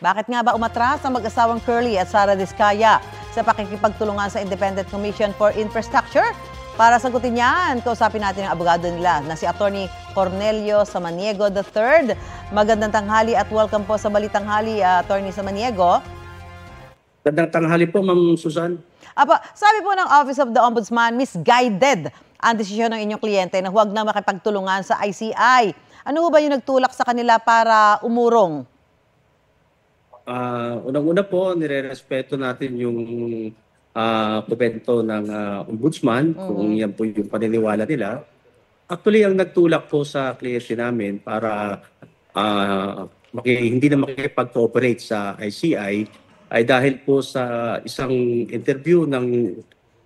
Bakit nga ba umatras ang mag-asawang Curly at Sara Diskaya sa pakikipagtulungan sa Independent Commission for Infrastructure? Para sagutin yan, kausapin natin ang abogado nila na si Attorney Cornelio Samaniego III. Magandang tanghali at welcome po sa Balitang Hali, Attorney Samaniego. Magandang tanghali po, Ma'am Susan. Sabi po ng Office of the Ombudsman, misguided ang desisyon ng inyong kliyente na huwag na makipagtulungan sa ICI. Ano ba yung nagtulak sa kanila para umurong? Unang-una po, nire-respeto natin yung komento ng Ombudsman, kung yan po yung paniniwala nila. Actually, ang nagtulak po sa kliyente namin para hindi na makipag-cooperate sa ICI ay dahil po sa isang interview ng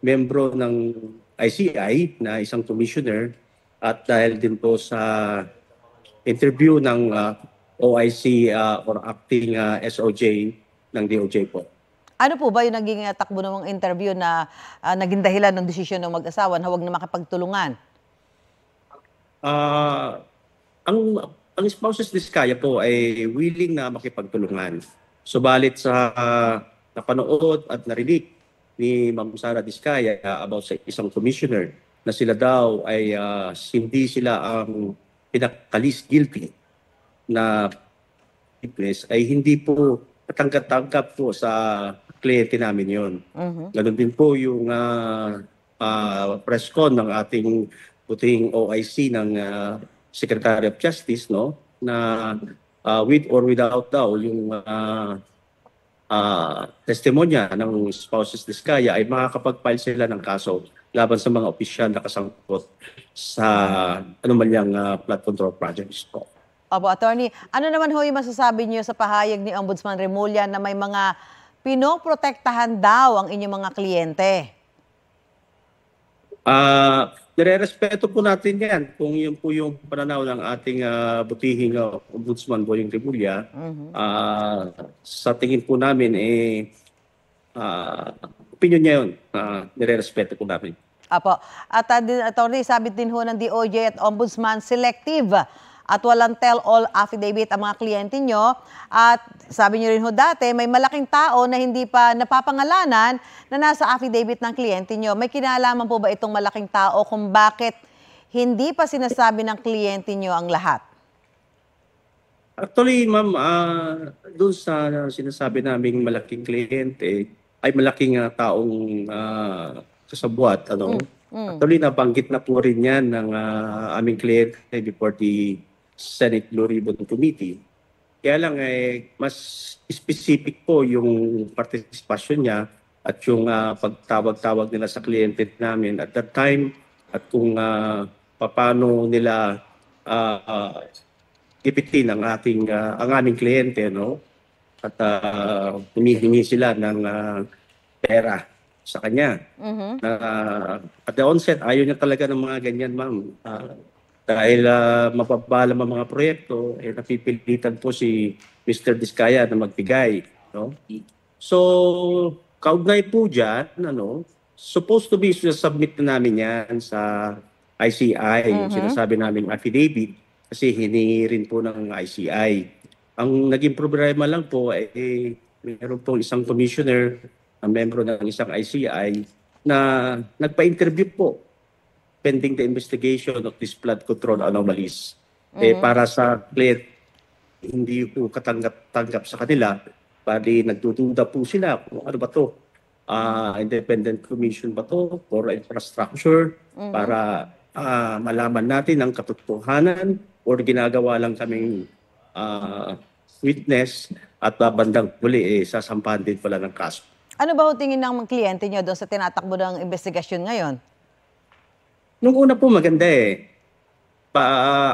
membro ng ICI na isang commissioner at dahil din po sa interview ng OIC or acting SOJ ng DOJ po. Ano po ba yung naging takbo ng interview na naging dahilan ng desisyon ng mag-asawa na huwag na makipagtulungan? Ang spouses Diskaya po ay willing na makipagtulungan. Subalit sa napanood at narinig ni Ma'am Sara Diskaya about sa isang commissioner na sila daw ay hindi sila ang pinaka-least guilty na witness ay hindi po katanggap-tanggap po sa kliyente namin yon. Ganon din po yung press con ng ating puting OIC ng Secretary of Justice, no, na with or without daw yung testimonya ng spouses Diskaya ay makakapag-file sila ng kaso laban sa mga opisyal na kasangkot sa anumanyang flood control projects po. Opo, Attorney, ano naman ho yung masasabi niyo sa pahayag ni Ombudsman Remulla na may mga pinoprotektahan daw ang inyong mga kliyente? Nire-respeto po natin yan kung yun po yung pananaw ng ating butihing Ombudsman Boying Remulla. Sa tingin po namin, opinion niya yun. Nire-respeto po namin. Apo. At Attorney, sabit din ho ng DOJ at Ombudsman, selective at walang tell-all affidavit ang mga kliyente nyo. At sabi nyo rin ho dati, may malaking tao na hindi pa napapangalanan na nasa affidavit ng kliyente nyo. May kinalaman po ba itong malaking tao kung bakit hindi pa sinasabi ng kliyente nyo ang lahat? Actually, Ma'am, doon sa sinasabi naming malaking kliyente, ay malaking taong kasabwat. Actually, nabanggit na po rin yan ng aming kliyente before the Senate Blue Ribbon Committee. Kaya lang, mas specific po yung participation niya at yung pagtawag-tawag nila sa kliyente namin at that time at kung paano nila ipitin ang aming kliyente, no? At humihingi sila ng pera sa kanya. At the onset, ayaw niya talaga ng mga ganyan, Ma'am. Dahil mapabalam ang mga proyekto, napipilitan po si Mr. Diskaya na magbigay. No? So, kaugnay po dyan, supposed to be submit na namin yan sa ICI, yung sinasabi namin affidavit, kasi hiningi rin po ng ICI. Ang naging problema lang po ay mayroon po isang commissioner, ang membro ng isang ICI, na nagpa-interview po pending the investigation of these flood control anomalies. Para sa client, hindi po katanggap sa kanila, bali nagdududa po sila kung ano ba to, independent commission ba to for infrastructure, para malaman natin ang katotohanan or ginagawa lang kaming witness at bandang huli sasampahan din pala ng kaso. Ano ba ho tingin ng mga kliyente nyo doon sa tinatakbo ng investigasyon ngayon? Nung una po maganda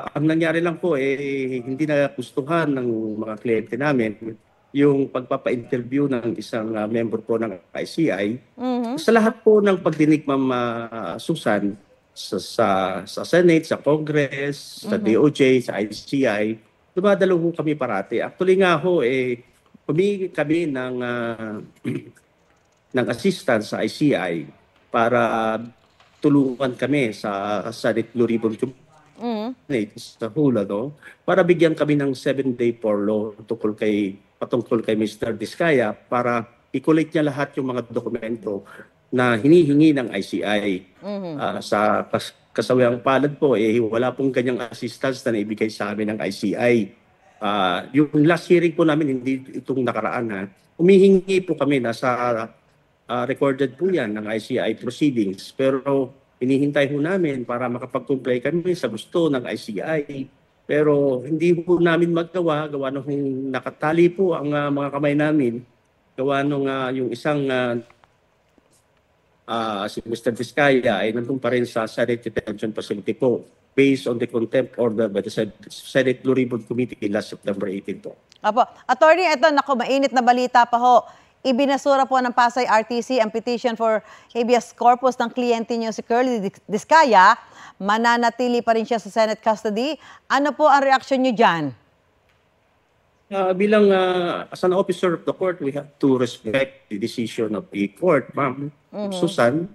ang nangyari lang po hindi na gustuhan ng mga kliyente namin yung pagpapa-interview ng isang member po ng ICI. Sa lahat po ng pagdinig, Ma'am Susan, sa Senate, sa Congress, sa DOJ, sa ICI, dumadalo po kami parati. Actually nga ho, humingi kami ng assistance sa ICI para tulungan kami sa Senate Blue Ribbon Committee sa hula, no? Para bigyan kami ng 7-day furlough tungkol kay patungkol kay Mr. Diskaya para i-collect niya lahat yung mga dokumento na hinihingi ng ICI. Sa kasawiang palad po, wala pong ganyang assistance na naibigay sa amin ng ICI. Yung last hearing po namin, hindi itong nakaraan, humihingi po kami, nasa recorded po yan ng ICI proceedings. Pero hinihintay po namin para makapag-comply kami sa gusto ng ICI. Pero hindi po namin magawa, gawa nung nakatali po ang mga kamay namin, gawa nung yung isang si Mr. Vizcaya ay nandun pa rin sa Senate Detention Facility po based on the contempt order by the Senate Blue Ribbon Committee last September 18 po. Apo. Attorney, ito, naku, mainit na balita pa ho. Ibinasura po ng Pasay RTC ang petition for habeas corpus ng kliyente niyo si Curly Diskaya. Mananatili pa rin siya sa Senate custody. Ano po ang reaksyon niyo dyan? Bilang as an officer of the court, we have to respect the decision of the court, ma'am. Susan,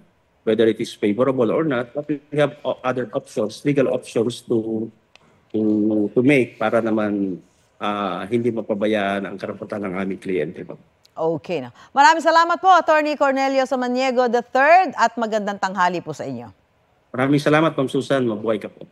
whether it is favorable or not, but we have other options, legal options to make para naman hindi mapabayaan ang karapatan ng aming kliyente, ma'am. Okay na. Maraming salamat po, Attorney Cornelio Samaniego III, at magandang tanghali po sa inyo. Maraming salamat, Ma'am Susan. Mabuhay ka po.